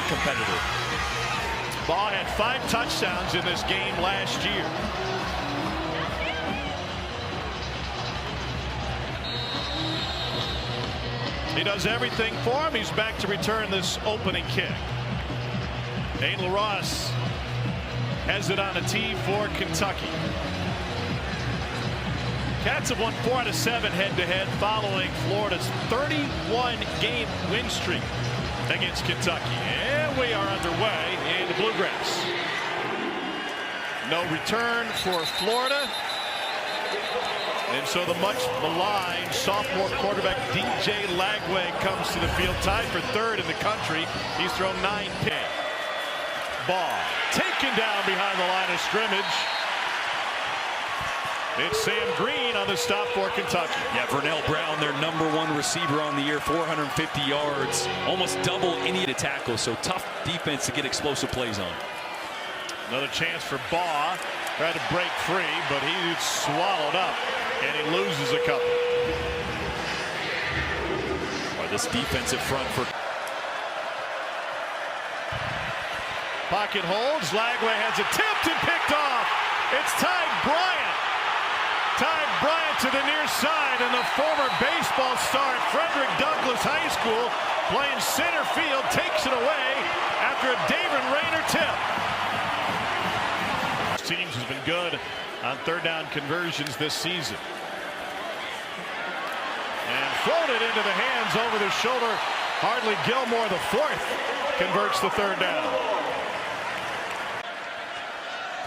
competitive. Baugh had 5 touchdowns in this game last year. He does everything for him. He's back to return this opening kick. Aiden LaRosse has it on a tee for Kentucky. Cats have won 4 out of 7 head-to-head following Florida's 31-game win streak against Kentucky. And we are underway in the Bluegrass. No return for Florida. And so the much maligned sophomore quarterback DJ Lagway comes to the field, tied for 3rd in the country. He's thrown 9 picks. Baugh taken down behind the line of scrimmage. It's Sam Green on the stop for Kentucky. Yeah, Vernell Brown, their #1 receiver on the year, 450 yards, almost double any of the tackles. So tough defense to get explosive plays on. Another chance for Baugh. Tried to break free, but he's swallowed up, and he loses a couple. Well, this defensive front for pocket holds. Lagway has it tipped and picked off. It's Ty Bryant. Ty Bryant to the near side, and the former baseball star at Frederick Douglass High School playing center field takes it away after a David Rayner tip. Teams has been good on 3rd down conversions this season. And floated into the hands over the shoulder. Hardly Gilmore, the 4th, converts the 3rd down.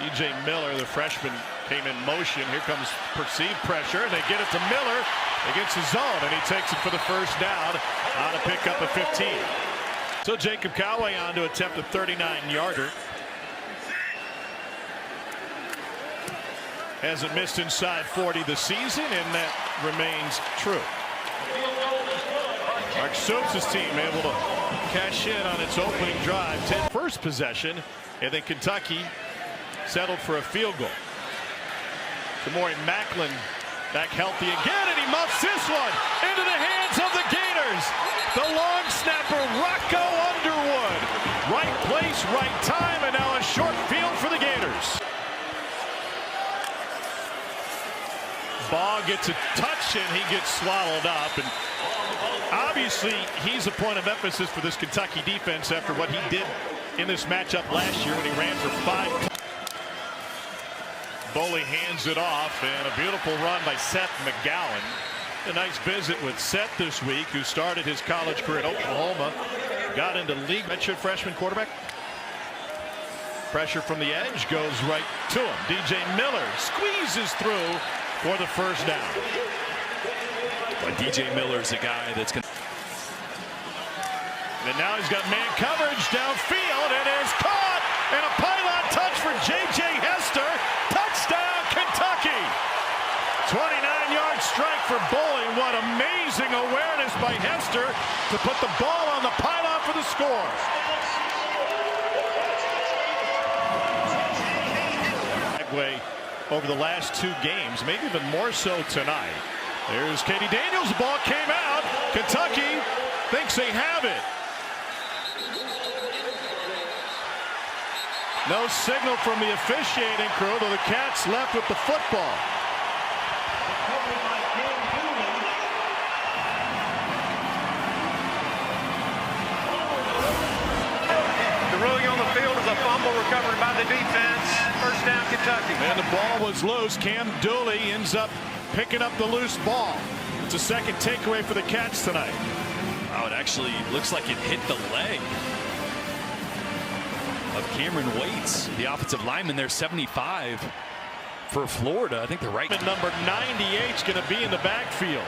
DJ Miller, the freshman, came in motion. Here comes perceived pressure, and they get it to Miller against the zone, and he takes it for the 1st down on a pickup of 15. So Jacob Coway on to attempt a 39-yarder. Hasn't missed inside 40 this season, and that remains true. Mark Stoops' team able to cash in on its opening drive. 10 first possession, and then Kentucky settled for a field goal. Kamori Macklin back healthy again, and he muffs this one into the hands of the Gators. The long snapper, Rocco Underwood. Right place, right time, and now a short field for the Gators. Baugh gets a touch, and he gets swallowed up. And obviously, he's a point of emphasis for this Kentucky defense after what he did in this matchup last year when he ran for 5. Boley hands it off, and a beautiful run by Seth McGowan. A nice visit with Seth this week, who started his college career at Oklahoma, got into league redshirt freshman quarterback. Pressure from the edge goes right to him. DJ Miller squeezes through for the 1st down. But DJ Miller's a guy that's going to. And now he's got man coverage downfield, and is caught, and a pylon touch for J.J. Hester. Touchdown, Kentucky. 29-yard strike for Boley. What amazing awareness by Hester to put the ball on the pylon for the score. Over the last 2 games, maybe even more so tonight. There's Katie Daniels. The ball came out. Kentucky thinks they have it. No signal from the officiating crew, though the Cats left with the football. The ruling on the field is a fumble recovered by the defense. 1st down, Kentucky. And the ball was loose. Cam Dooley ends up picking up the loose ball. It's a 2nd takeaway for the Cats tonight. Oh, it actually looks like it hit the leg of Cameron Waits, the offensive lineman there, 75 for Florida. I think the right number 98 is going to be in the backfield,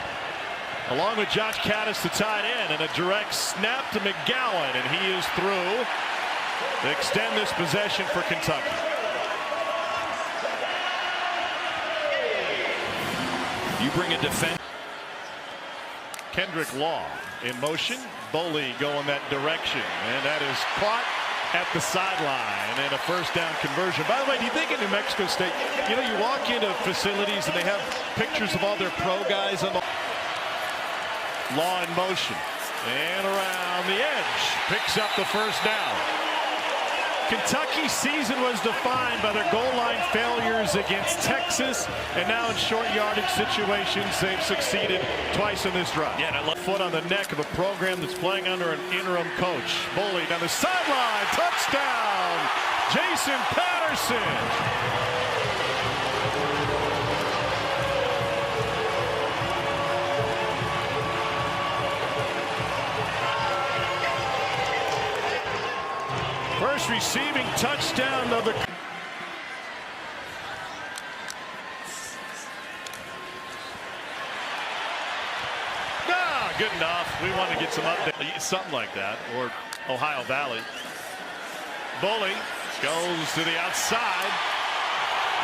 along with Josh Caddis, the tight end, and a direct snap to McGowan, and he is through to extend this possession for Kentucky. You bring a defense. Kendrick Law in motion. Boley going that direction, and that is caught at the sideline, and a 1st down conversion. By the way, do you think in New Mexico State, you know, you walk into facilities and they have pictures of all their pro guys on the Law in motion. And around the edge. Picks up the first down. Kentucky's season was defined by their goal line failures against Texas, and now in short yardage situations, they've succeeded twice in this drive. Yeah, and I love Foot on the neck of a program that's playing under an interim coach. Bully down the sideline, touchdown, Jason Patterson. First receiving touchdown of the. Good enough. We want to get some update, something like that, or Ohio Valley. Bully goes to the outside,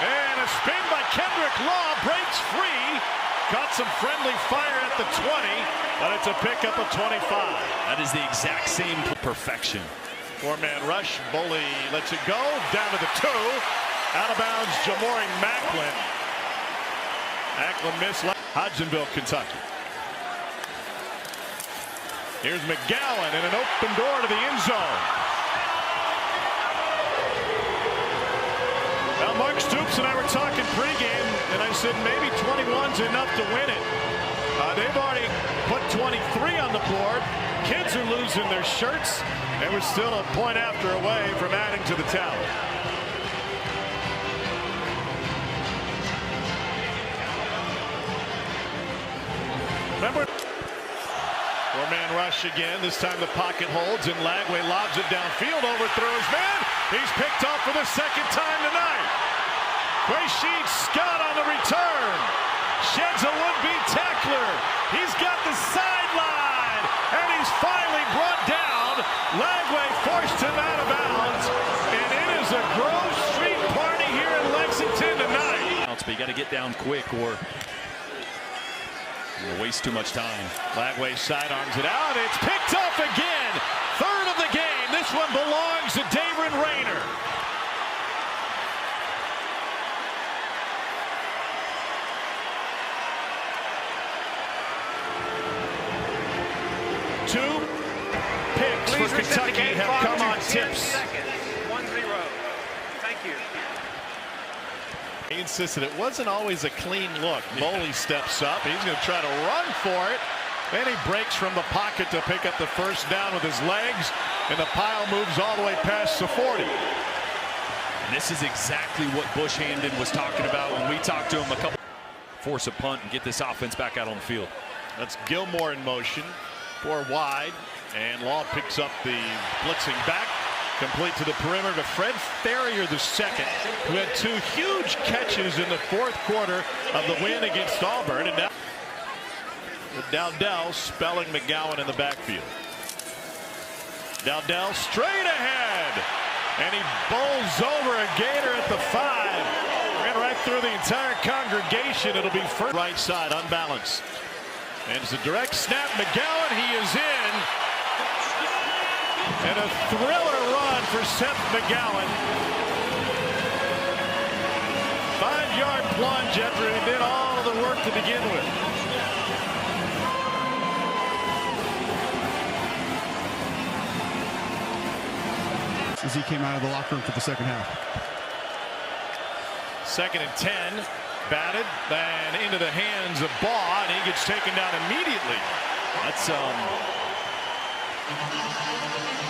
and a spin by Kendrick Law, breaks free. Got some friendly fire at the 20, but it's a pickup of 25. That is the exact same perfection. Four-man rush. Bully lets it go down to the 2. Out of bounds, Jamori Macklin. Macklin missed. Hodgenville, Kentucky. Here's McGowan and an open door to the end zone. Well, Mark Stoops and I were talking pregame, and I said maybe 21's enough to win it. They've already put 23 on the board. Kids are losing their shirts, and we're still a point after away from adding to the tally. Remember, four-man rush again. This time the pocket holds, and Lagway lobs it downfield, overthrows man. He's picked off for the second time tonight. Quaysheed Scott on the return. Sheds a would-be tackler. He's got the sideline, and he's finally brought down. Lagway forced him out of bounds, and it is a Grove Street party here in Lexington tonight. But you got to get down quick, or you'll waste too much time. Lagway sidearms it out. It's picked up again. Third of the game. This one belongs to David Rayner. Two picks for Kentucky have come on tips. 1-0. Thank you. He insisted it wasn't always a clean look. Boley steps up. He's going to try to run for it. Then he breaks from the pocket to pick up the first down with his legs. And the pile moves all the way past the 40. And this is exactly what Bush Hamden was talking about when we talked to him a couple. Force a punt and get this offense back out on the field. That's Gilmore in motion. 4 wide, and Law picks up the blitzing back, complete to the perimeter to Fred Ferrier the second, who had 2 huge catches in the 4th quarter of the win against Auburn. And now Dowdell spelling McGowan in the backfield. Dowdell straight ahead, and he bowls over a Gator at the 5. Ran right through the entire congregation. It'll be first right side, unbalanced. And it's a direct snap. McGowan, he is in. And a thriller run for Seth McGowan. 5-yard plunge after he did all of the work to begin with. As he came out of the locker room for the second half. 2nd and 10. Batted and into the hands of Baugh, and he gets taken down immediately. That's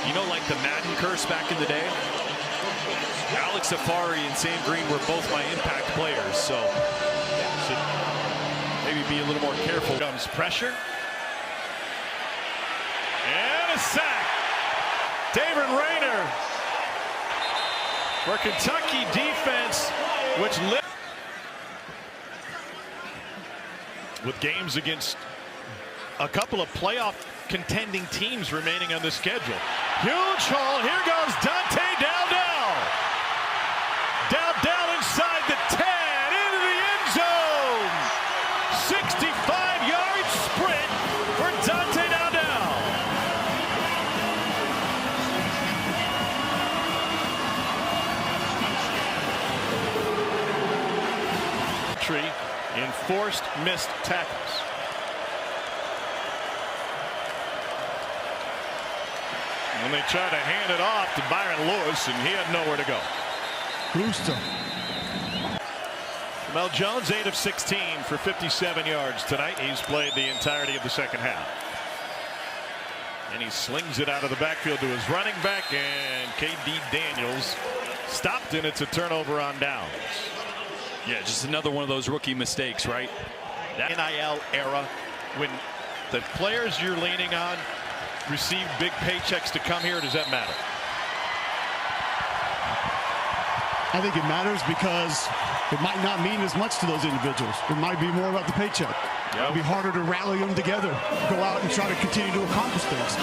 you know, like the Madden curse back in the day. Alex Safari and Sam Green were both my impact players, so should maybe be a little more careful. Comes pressure and a sack. David Rayner for Kentucky defense, which with games against a couple of playoff contending teams remaining on the schedule. Huge hole. Here goes Dante Dowdell. Dowdell inside the 10, into the end zone. 65-yard sprint for Dante Dowdell. In forced missed tackles. And they tried to hand it off to Byron Lewis, and he had nowhere to go. Rooster. Mel Jones, 8 of 16 for 57 yards tonight. He's played the entirety of the second half. And he slings it out of the backfield to his running back, and K.D. Daniels stopped, and it's a turnover on downs. Yeah, just another one of those rookie mistakes, right? That NIL era, when the players you're leaning on receive big paychecks to come here, does that matter? I think it matters because it might not mean as much to those individuals. It might be more about the paycheck. Yep. It'd be harder to rally them together, go out and try to continue to accomplish things.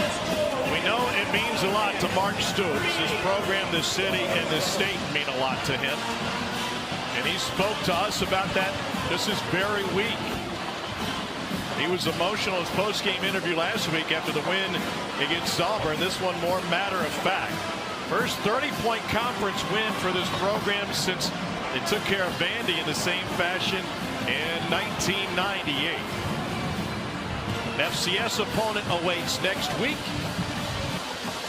We know it means a lot to Mark Stoops. This program, this city, and this state mean a lot to him. And he spoke to us about that just this very week. He was emotional in his post-game interview last week after the win against Auburn. This one more matter of fact. First 30-point conference win for this program since they took care of Vandy in the same fashion in 1998. FCS opponent awaits next week.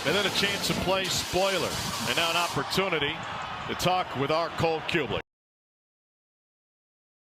And then a chance to play spoiler. And now an opportunity to talk with our Cole Kublik.